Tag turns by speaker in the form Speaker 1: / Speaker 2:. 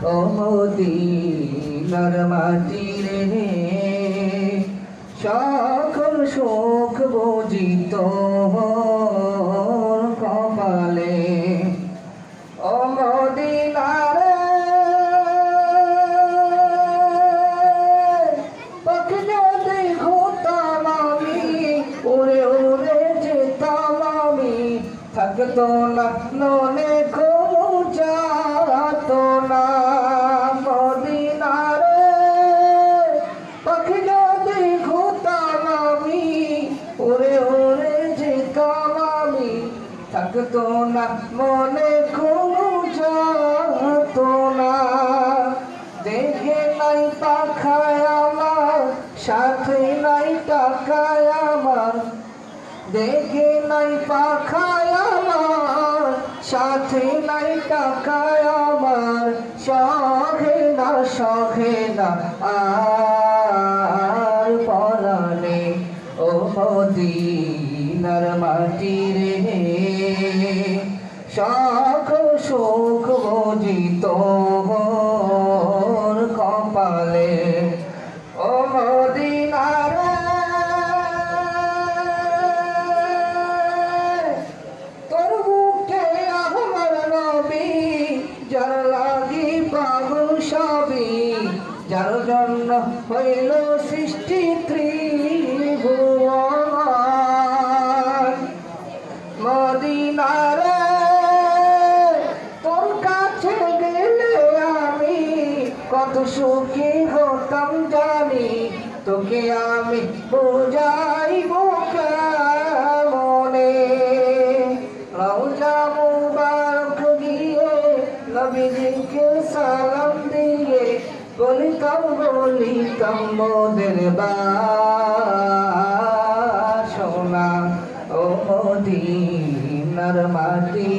Speaker 1: ও মদিনার মাটি রে সকল সুখ বুঝি তোর কপালে। ও মদিনার পাখি যদি হতাম আমি, উড়ে উড়ে যেতাম আমি, থাকতো না মনে কোনো যাতো না। মদিনার পাখি যদি হতাম আমি, উড়ে উড়ে যেতাম আমি, থাকতো না মনে কোনো যাতো না। দেখে নাই পাখায় আমার, সাথে নাই টাকায় আমার, দেখে নাই পাখায় আমার, সাথে নাই টাকায় আমার, সখে না আর পরাণে। ও মদিনার মাটি রে সকল সুখ বুঝি তোর কপালে। ও মদিনার তোর বুকে আমার নবী, যার লাগি পাগল সবই, যার জন্য হইল সৃষ্টি ত্রিভুবন। মদিনার তোর কাছে গেলে আমি কত সুখী হতাম জানি, তোকে আমি বুঝাইব কেমনে। রওজা মুবারক গিয়ে নবীজিকে সালাম দিয়ে বলিতাম মোদের বাসনা। ও মদিনার মাটি।